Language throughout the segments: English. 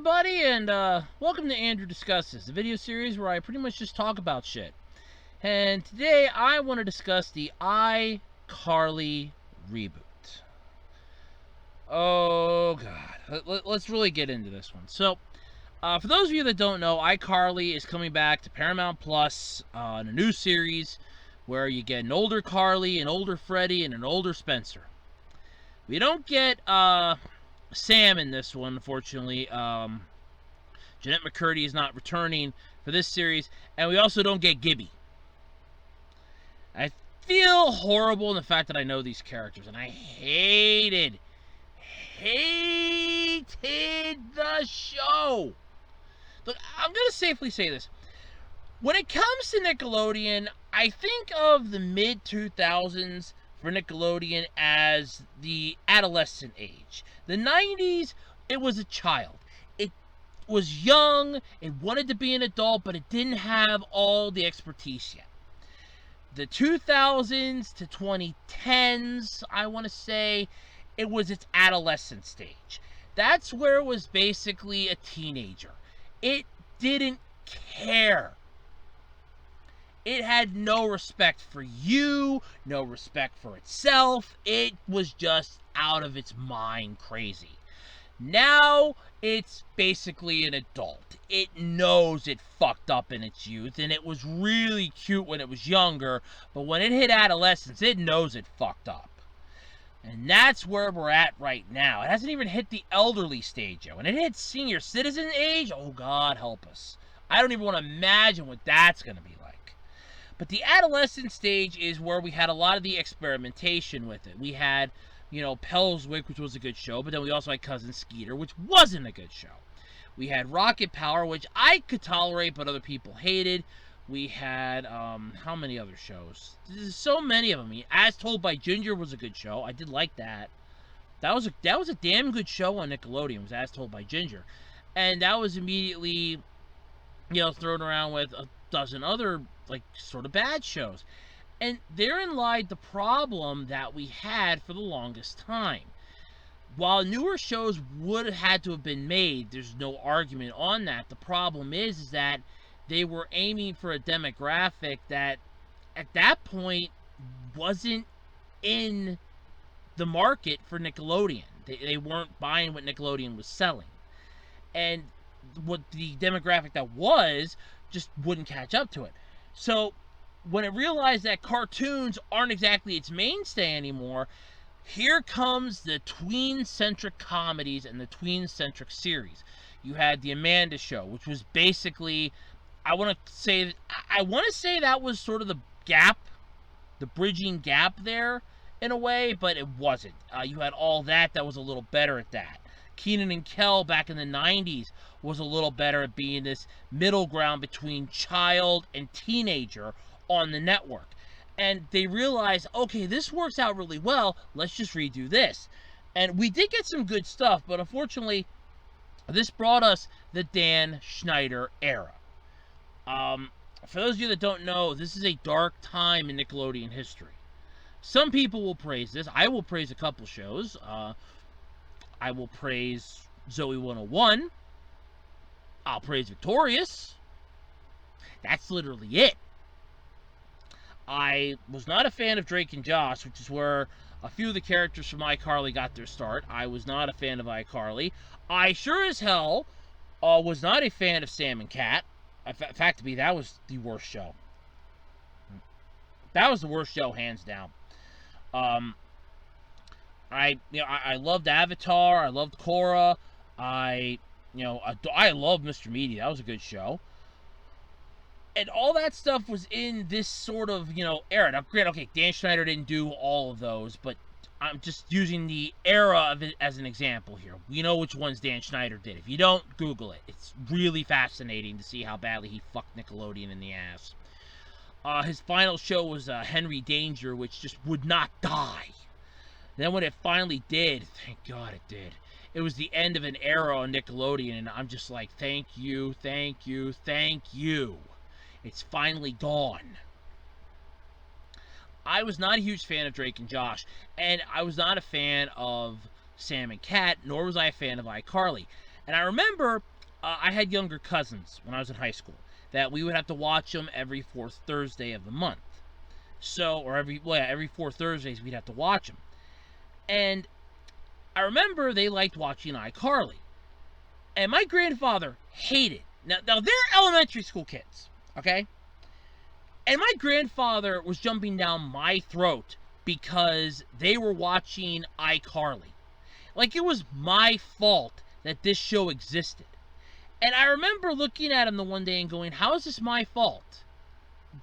everybody, and welcome to Andrew Discusses, the video series where I pretty much just talk about shit. And today I want to discuss the iCarly reboot. Oh god, let's really get into this one. So, for those of you that don't know, iCarly is coming back to Paramount Plus in a new series where you get an older Carly, an older Freddy, and an older Spencer. We don't get Sam in this one, unfortunately. Jeanette McCurdy is not returning for this series, and we also don't get Gibby. I feel horrible in the fact that I know these characters, and I hated the show. Look, I'm going to safely say this. When it comes to Nickelodeon, I think of the mid-2000s for Nickelodeon as the adolescent age. The 90s, it was a child. It was young, it wanted to be an adult, but it didn't have all the expertise yet. The 2000s to 2010s, I want to say, it was its adolescent stage. That's where it was basically a teenager. It didn't care. It had no respect for you, no respect for itself. It was just out of its mind crazy. Now, it's basically an adult. It knows it fucked up in its youth, and it was really cute when it was younger, but when it hit adolescence, it knows it fucked up. And that's where we're at right now. It hasn't even hit the elderly stage yet. When it hits senior citizen age, oh God help us. I don't even want to imagine what that's going to be like. But the adolescent stage is where we had a lot of the experimentation with it. We had, Pellswick, which was a good show, but then we also had Cousin Skeeter, which wasn't a good show. We had Rocket Power, which I could tolerate, but other people hated. We had, how many other shows? There's so many of them. I mean, As Told by Ginger was a good show. I did like that. That was a damn good show on Nickelodeon. It was As Told by Ginger. And that was immediately, thrown around with a dozen other, sort of bad shows. And therein lied the problem that we had for the longest time. While newer shows would have had to have been made, there's no argument on that. The problem is that they were aiming for a demographic that, at that point, wasn't in the market for Nickelodeon. They weren't buying what Nickelodeon was selling. And what the demographic that was just wouldn't catch up to it. So, when it realized that cartoons aren't exactly its mainstay anymore, here comes the tween-centric comedies and the tween-centric series. You had The Amanda Show, which was basically, I want to say that was sort of the gap, the bridging gap there, in a way, but it wasn't. You had All That was a little better at that. Kenan and Kel back in the 90s was a little better at being this middle ground between child and teenager on the network. And they realized, okay, this works out really well, let's just redo this. And we did get some good stuff, but unfortunately, this brought us the Dan Schneider era. For those of you that don't know, this is a dark time in Nickelodeon history. Some people will praise this. I will praise a couple shows. I will praise Zoe 101. I'll praise Victorious. That's literally it. I was not a fan of Drake and Josh, which is where a few of the characters from iCarly got their start. I was not a fan of iCarly. I sure as hell was not a fan of Sam and Cat. In fact, to me, that was the worst show. That was the worst show, hands down. I loved Avatar. I loved Korra. I loved Mr. Media. That was a good show. And all that stuff was in this sort of, era. Now, granted, okay, Dan Schneider didn't do all of those, but I'm just using the era of it as an example here. We know which ones Dan Schneider did. If you don't, Google it. It's really fascinating to see how badly he fucked Nickelodeon in the ass. His final show was Henry Danger, which just would not die. Then when it finally did, thank God it did, it was the end of an era on Nickelodeon, and I'm just like, thank you, thank you, thank you. It's finally gone. I was not a huge fan of Drake and Josh, and I was not a fan of Sam and Cat, nor was I a fan of iCarly. And I remember I had younger cousins when I was in high school that we would have to watch them every fourth Thursday of the month. So, or every 4 Thursdays we'd have to watch them. And I remember they liked watching iCarly. And my grandfather hated. Now they're elementary school kids, okay? And my grandfather was jumping down my throat because they were watching iCarly. Like it was my fault that this show existed. And I remember looking at him the one day and going, how is this my fault?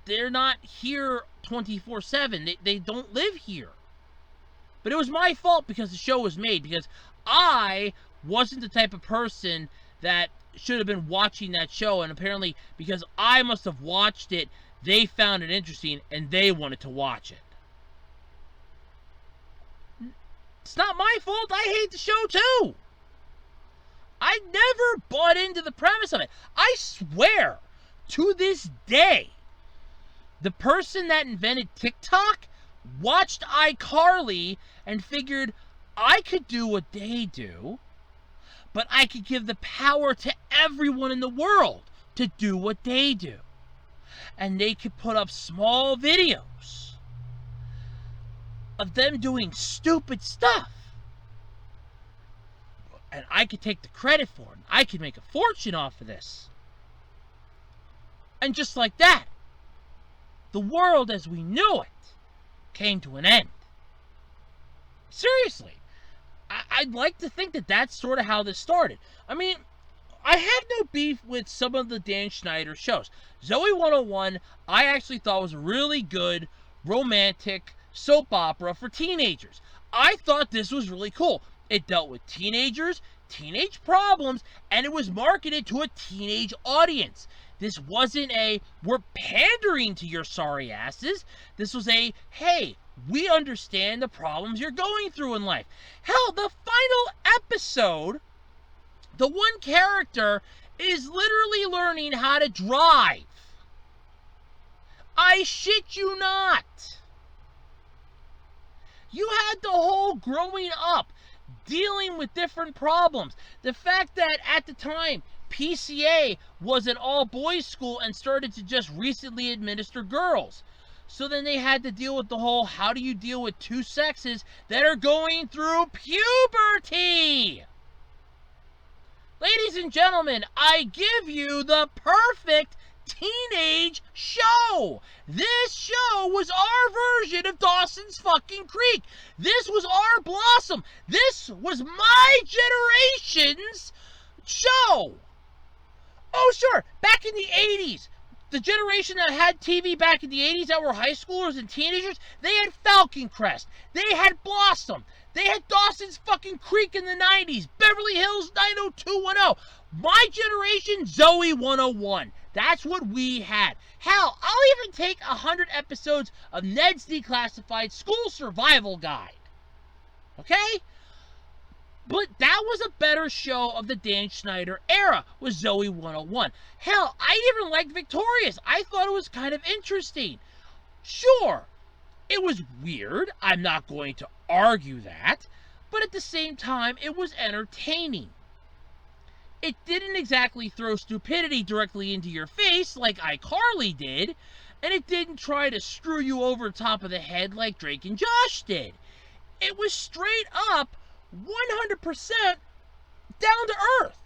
They're not here 24/7. They don't live here. But it was my fault because the show was made, because I wasn't the type of person that should have been watching that show, and apparently because I must have watched it, they found it interesting and they wanted to watch it. It's not my fault. I hate the show too. I never bought into the premise of it. I swear, to this day, the person that invented TikTok watched iCarly and figured I could do what they do, but I could give the power to everyone in the world to do what they do. And they could put up small videos of them doing stupid stuff. And I could take the credit for it. I could make a fortune off of this. And just like that, the world as we knew it came to an end. Seriously. I'd like to think that that's sort of how this started. I mean, I have no beef with some of the Dan Schneider shows. Zoe 101, I actually thought was a really good romantic soap opera for teenagers. I thought this was really cool. It dealt with teenagers, teenage problems, and it was marketed to a teenage audience. This wasn't a, we're pandering to your sorry asses. This was a, hey, we understand the problems you're going through in life. Hell, the final episode, the one character is literally learning how to drive. I shit you not. You had the whole growing up, dealing with different problems. The fact that at the time, PCA was an all-boys school and started to just recently administer girls. So then they had to deal with the whole, how do you deal with two sexes that are going through puberty? Ladies and gentlemen, I give you the perfect teenage show. This show was our version of Dawson's fucking Creek. This was our Blossom. This was my generation's show. Oh, sure, back in the 80s, the generation that had TV back in the 80s that were high schoolers and teenagers, they had Falcon Crest. They had Blossom. They had Dawson's fucking Creek in the 90s. Beverly Hills 90210. My generation, Zoe 101. That's what we had. Hell, I'll even take 100 episodes of Ned's Declassified School Survival Guide. Okay? But that was a better show of the Dan Schneider era, was Zoe 101. Hell, I even liked Victorious. I thought it was kind of interesting. Sure, it was weird. I'm not going to argue that. But at the same time, it was entertaining. It didn't exactly throw stupidity directly into your face like iCarly did. And it didn't try to screw you over the top of the head like Drake and Josh did. It was straight up 100% down to earth.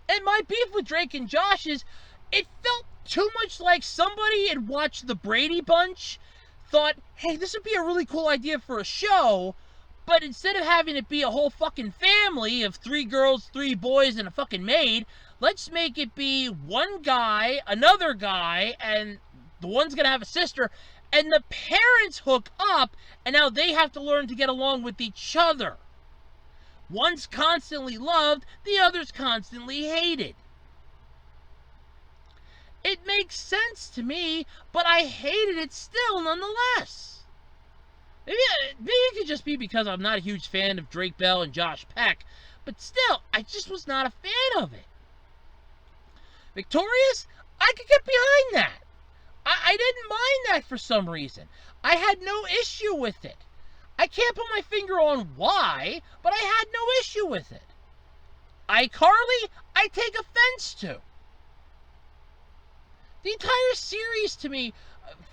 And my beef with Drake and Josh is, it felt too much like somebody had watched the Brady Bunch, thought, hey, this would be a really cool idea for a show, but instead of having it be a whole fucking family of 3 girls, 3 boys, and a fucking maid, let's make it be one guy, another guy, and the one's gonna have a sister, and the parents hook up, and now they have to learn to get along with each other. One's constantly loved, the other's constantly hated. It makes sense to me, but I hated it still nonetheless. Maybe it could just be because I'm not a huge fan of Drake Bell and Josh Peck, but still, I just was not a fan of it. Victorious? I could get behind that. I didn't mind that for some reason. I had no issue with it. I can't put my finger on why, but I had no issue with it. iCarly, I take offense to. The entire series, to me,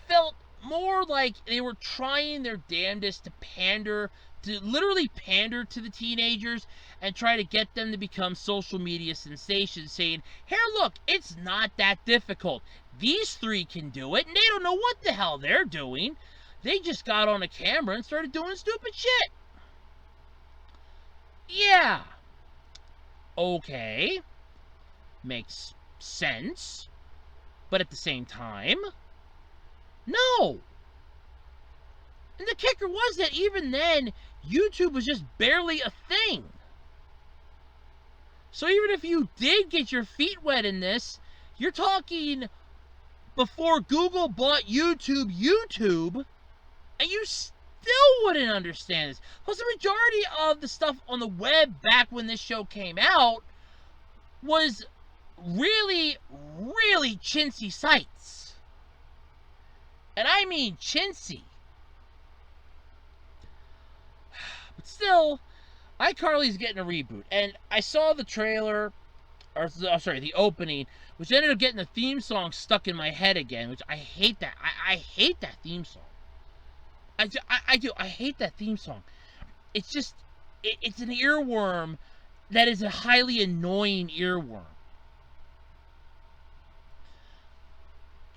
felt more like they were trying their damnedest to literally pander to the teenagers and try to get them to become social media sensations, saying, here, look, it's not that difficult. These three can do it, and they don't know what the hell they're doing. They just got on a camera and started doing stupid shit. Yeah. Okay. Makes sense. But at the same time, no. And the kicker was that even then, YouTube was just barely a thing. So even if you did get your feet wet in this, you're talking before Google bought YouTube, and you still wouldn't understand this. Plus, the majority of the stuff on the web back when this show came out was really, really chintzy sites. And I mean chintzy. But still, iCarly's getting a reboot. And I saw the trailer, or sorry, the opening, which ended up getting the theme song stuck in my head again, which I hate that. I hate that theme song. I do. I hate that theme song. It's just, it's an earworm that is a highly annoying earworm.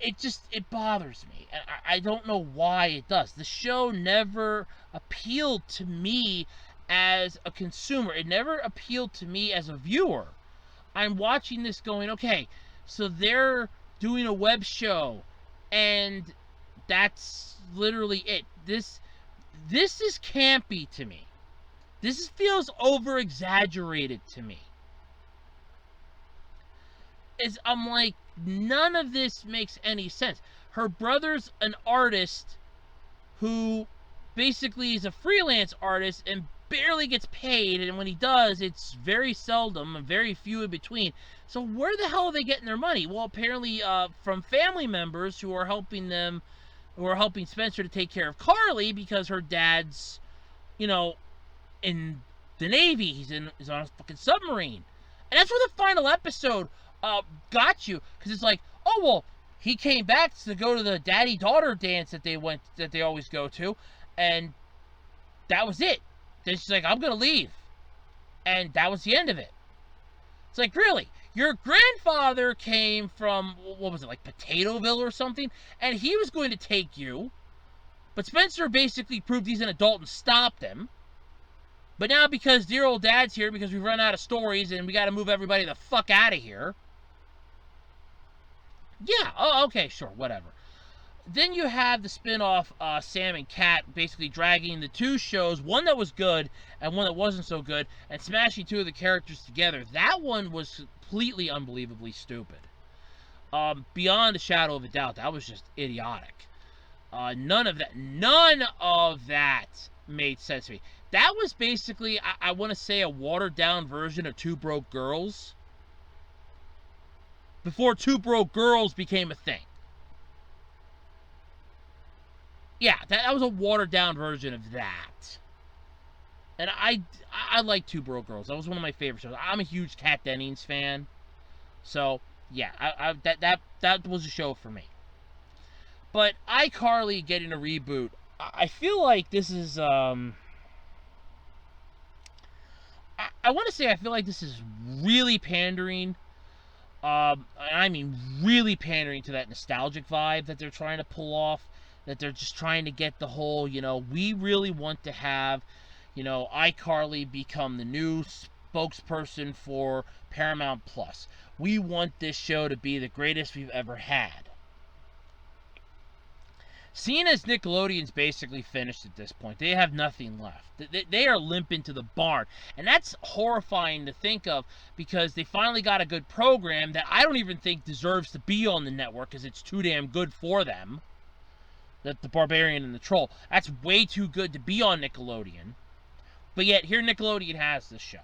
It bothers me. And I don't know why it does. The show never appealed to me as a consumer. It never appealed to me as a viewer. I'm watching this going, okay, so they're doing a web show, and that's literally it. This is campy to me. This feels over-exaggerated to me. I'm like, none of this makes any sense. Her brother's an artist who basically is a freelance artist and barely gets paid, and when he does, it's very seldom and very few in between. So where the hell are they getting their money? Well, apparently from family members who are helping Spencer to take care of Carly, because her dad's, in the Navy. He's on a fucking submarine. And that's where the final episode got you, because it's like, oh, well, he came back to go to the daddy-daughter dance that they always go to, and that was it. Then she's like, I'm gonna leave. And that was the end of it. It's like, really? Your grandfather came from, what was it, like Potatoeville or something? And he was going to take you. But Spencer basically proved he's an adult and stopped him. But now because dear old dad's here, because we've run out of stories and we got to move everybody the fuck out of here. Yeah, oh, okay, sure, whatever. Then you have the spin-off Sam and Cat basically dragging the two shows, one that was good and one that wasn't so good, and smashing two of the characters together. That one was completely unbelievably stupid. Beyond a shadow of a doubt, that was just idiotic. None of that made sense to me. That was basically, I want to say, a watered-down version of Two Broke Girls. Before Two Broke Girls became a thing. Yeah, that was a watered-down version of that. And I like Two Broke Girls. That was one of my favorite shows. I'm a huge Kat Dennings fan. So, yeah, that was a show for me. But iCarly getting a reboot, I feel like this is, I want to say I feel like this is really pandering. I mean really pandering to that nostalgic vibe that they're trying to pull off. That they're just trying to get the whole, we really want to have, iCarly become the new spokesperson for Paramount Plus. We want this show to be the greatest we've ever had. Seeing as Nickelodeon's basically finished at this point, they have nothing left. They are limping to the barn. And that's horrifying to think of, because they finally got a good program that I don't even think deserves to be on the network, because it's too damn good for them. The Barbarian and the Troll. That's way too good to be on Nickelodeon. But yet, here Nickelodeon has this show.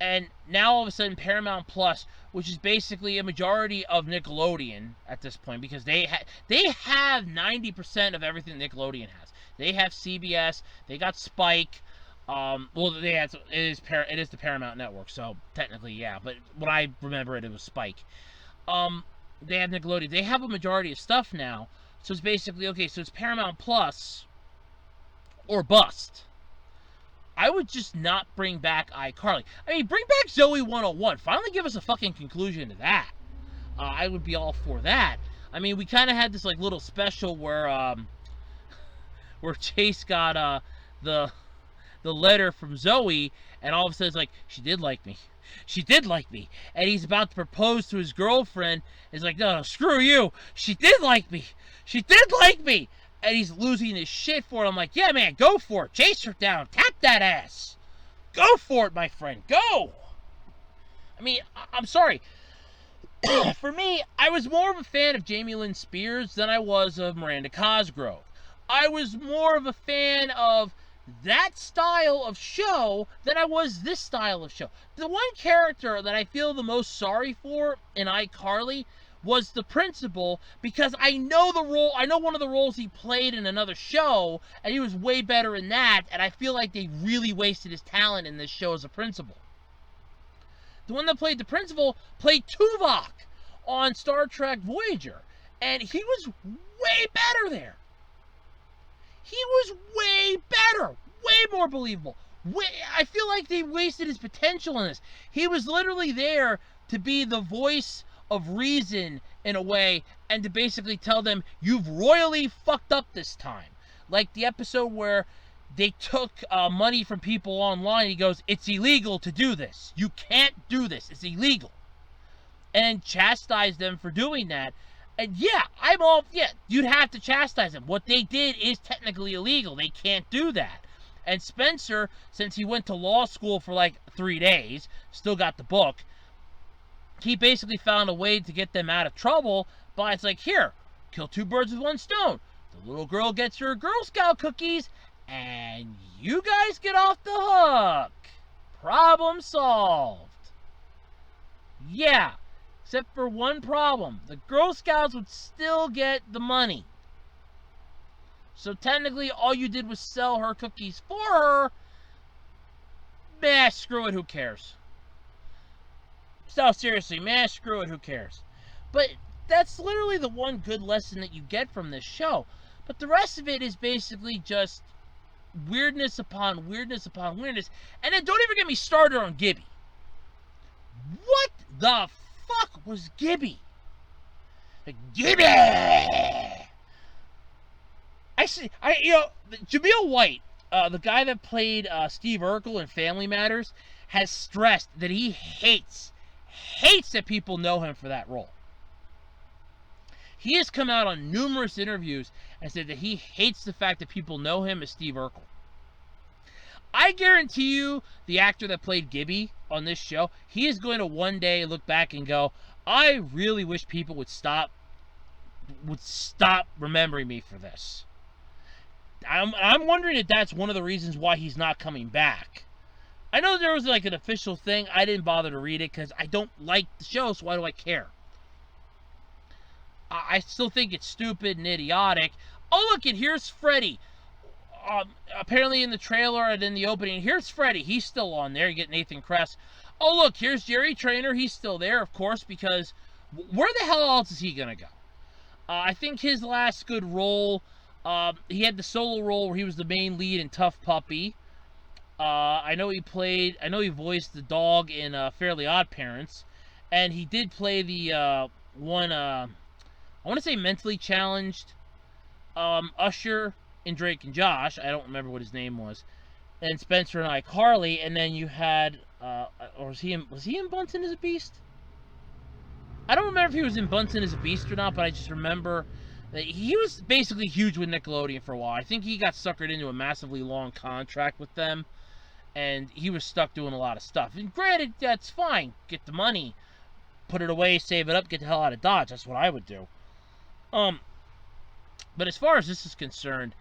And now all of a sudden, Paramount Plus, which is basically a majority of Nickelodeon at this point, because they have 90% of everything Nickelodeon has. They have CBS, they got Spike, Well, it is the Paramount Network, so technically, yeah. But when I remember it, it was Spike. Um, they have Nickelodeon. They have a majority of stuff now, so it's basically okay. So it's Paramount Plus or bust. I would just not bring back iCarly. I mean, bring back Zoe 101. Finally give us a fucking conclusion to that. I would be all for that. I mean, we kind of had this like little special where Chase got the the letter from Zoe, and all of a sudden it's like, she did like me. She did like me. And he's about to propose to his girlfriend. He's like, no, screw you. She did like me. She did like me. And he's losing his shit for it. I'm like, yeah, man, go for it. Chase her down. Tap that ass. Go for it, my friend. Go. I mean, I'm sorry. For me, I was more of a fan of Jamie Lynn Spears than I was of Miranda Cosgrove. I was more of a fan of that style of show than I was this style of show. The one character that I feel the most sorry for in iCarly was the principal, because I know the role, I know one of the roles he played in another show, and he was way better in that, and I feel like they really wasted his talent in this show as a principal. The one that played the principal played Tuvok on Star Trek Voyager, and he was way better there. He was way better, way more believable. I feel like they wasted his potential in this. He was literally there to be the voice of reason in a way, and to basically tell them, you've royally fucked up this time. Like the episode where they took money from people online. He goes, it's illegal to do this. You can't do this. It's illegal. And chastised them for doing that. And yeah, you'd have to chastise them. What they did is technically illegal. They can't do that. And Spencer, since he went to law school for like 3 days, still got the book, he basically found a way to get them out of trouble by, it's like, here, kill 2 birds with 1 stone. The little girl gets her Girl Scout cookies, and you guys get off the hook. Problem solved. Yeah, except for one problem. The Girl Scouts would still get the money. So technically, all you did was sell her cookies for her. Screw it, who cares? So seriously, screw it, who cares? But that's literally the one good lesson that you get from this show. But the rest of it is basically just weirdness upon weirdness upon weirdness. And then don't even get me started on Gibby. What the fuck was Gibby? Gibby! Jameel White, the guy that played Steve Urkel in Family Matters, has stressed that he hates that people know him for that role. He has come out on numerous interviews and said that he hates the fact that people know him as Steve Urkel. I guarantee you, the actor that played Gibby on this show, he is going to one day look back and go, I really wish people would stop remembering me for this. I'm wondering if that's one of the reasons why he's not coming back. I know there was like an official thing. I didn't bother to read it because I don't like the show, so why do I care? I still think it's stupid and idiotic. Oh, look, and here's Freddy. Apparently in the trailer and in the opening, here's Freddy. He's still on there. You get Nathan Kress. Oh, look, here's Jerry Trainer. He's still there, of course, because where the hell else is he going to go? I think his last good role, he had the solo role where he was the main lead in Tough Puppy. I know he voiced the dog in Fairly Odd Parents. And he did play the I want to say mentally challenged Usher in Drake and Josh. I don't remember what his name was. And Spencer and iCarly. And then you had, or was he in Bunsen as a Beast? I don't remember if he was in Bunsen as a Beast or not, but I just remember that he was basically huge with Nickelodeon for a while. I think he got suckered into a massively long contract with them, and he was stuck doing a lot of stuff. And granted, that's fine. Get the money, put it away, save it up, get the hell out of Dodge. That's what I would do. But as far as this is concerned,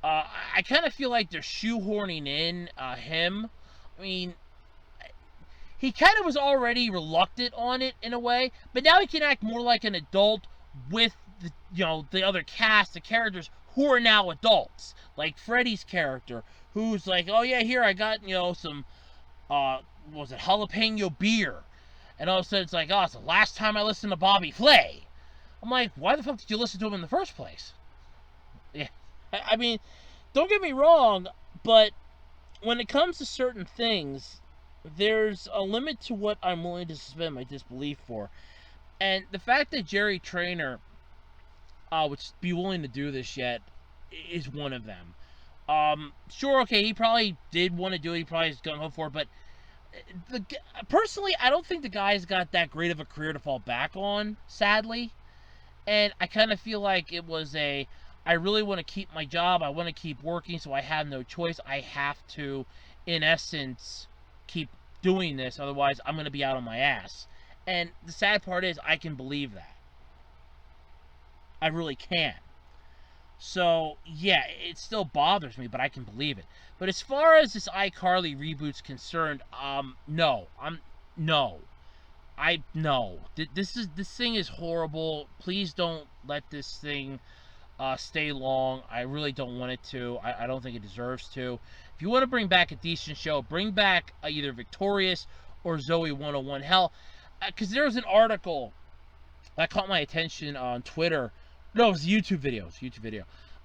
I kind of feel like they're shoehorning in him. I mean, he kind of was already reluctant on it in a way, but now he can act more like an adult with the other cast, the characters who are now adults, like Freddy's character, who's like, oh yeah, here I got some what was it, jalapeno beer, and all of a sudden it's like, oh, it's the last time I listened to Bobby Flay. I'm like, why the fuck did you listen to him in the first place? Yeah, I mean, don't get me wrong, but when it comes to certain things, there's a limit to what I'm willing to suspend my disbelief for. And the fact that Jerry Trainer would be willing to do this yet is one of them. Sure, okay, he probably did want to do it. He probably is gung-ho for it, but personally, I don't think the guy's got that great of a career to fall back on, sadly. And I kind of feel like it was I really want to keep my job. I want to keep working, so I have no choice. I have to, in essence, keep doing this. Otherwise, I'm going to be out on my ass. And the sad part is, I can believe that. I really can. So, yeah, it still bothers me, but I can believe it. But as far as this iCarly reboot's concerned, no. No. This thing is horrible. Please don't let this thing stay long. I really don't want it to. I don't think it deserves to. If you want to bring back a decent show, bring back either Victorious or Zoe 101. Hell, because there was an article that caught my attention on Twitter. No, it was a YouTube video.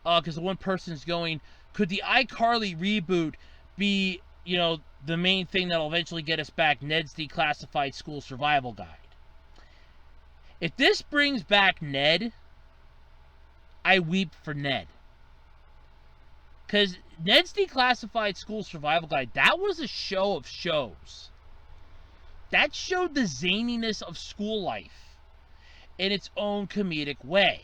Because the one person's going, could the iCarly reboot be, the main thing that'll eventually get us back Ned's Declassified School Survival Guide? If this brings back Ned, I weep for Ned. Because Ned's Declassified School Survival Guide, that was a show of shows. That showed the zaniness of school life in its own comedic way.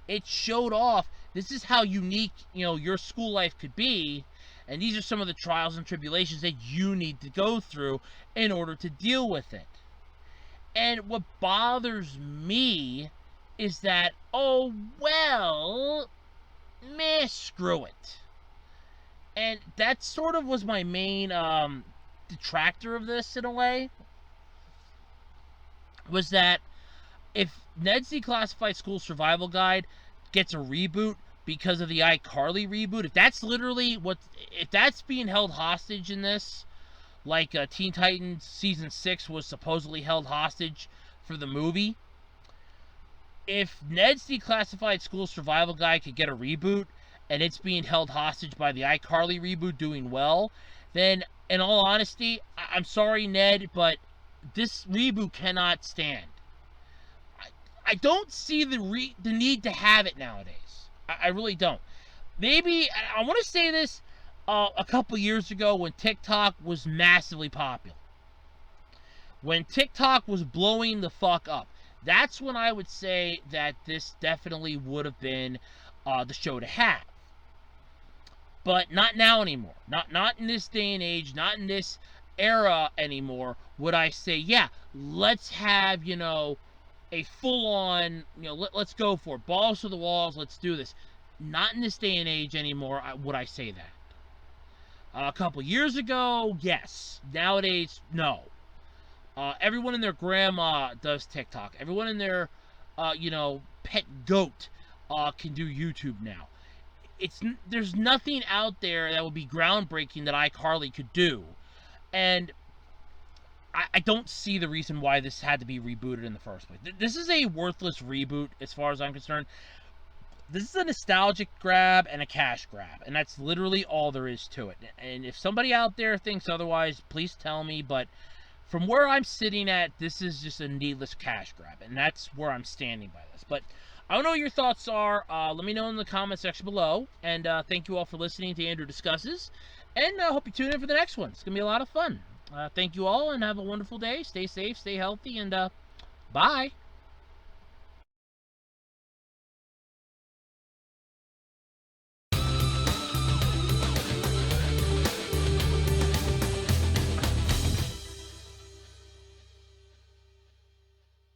It showed off, this is how unique, your school life could be, and these are some of the trials and tribulations that you need to go through in order to deal with it. And what bothers me is that, screw it. And that sort of was my main detractor of this, in a way, was that if Ned's Declassified School Survival Guide gets a reboot because of the iCarly reboot, if that's literally if that's being held hostage in this, like Teen Titans Season 6 was supposedly held hostage for the movie, if Ned's Declassified School Survival Guide could get a reboot, and it's being held hostage by the iCarly reboot doing well, then, in all honesty, I'm sorry, Ned, but this reboot cannot stand. I don't see the need to have it nowadays. I really don't. Maybe, I want to say this, a couple years ago when TikTok was massively popular. When TikTok was blowing the fuck up. That's when I would say that this definitely would have been the show to have. But not now anymore. Not in this day and age, not in this era anymore, would I say, yeah, let's have, a full-on, let's go for it. Balls to the walls, let's do this. Not in this day and age anymore would I say that. A couple years ago, yes. Nowadays, no. Everyone and their grandma does TikTok. Everyone and their, pet goat can do YouTube now. There's nothing out there that would be groundbreaking that iCarly could do. And I don't see the reason why this had to be rebooted in the first place. This is a worthless reboot as far as I'm concerned. This is a nostalgic grab and a cash grab. And that's literally all there is to it. And if somebody out there thinks otherwise, please tell me. But from where I'm sitting at, this is just a needless cash grab. And that's where I'm standing by this. But I don't know what your thoughts are. Let me know in the comment section below. And thank you all for listening to Andrew Discusses. And I hope you tune in for the next one. It's going to be a lot of fun. Thank you all, and have a wonderful day. Stay safe, stay healthy, and bye.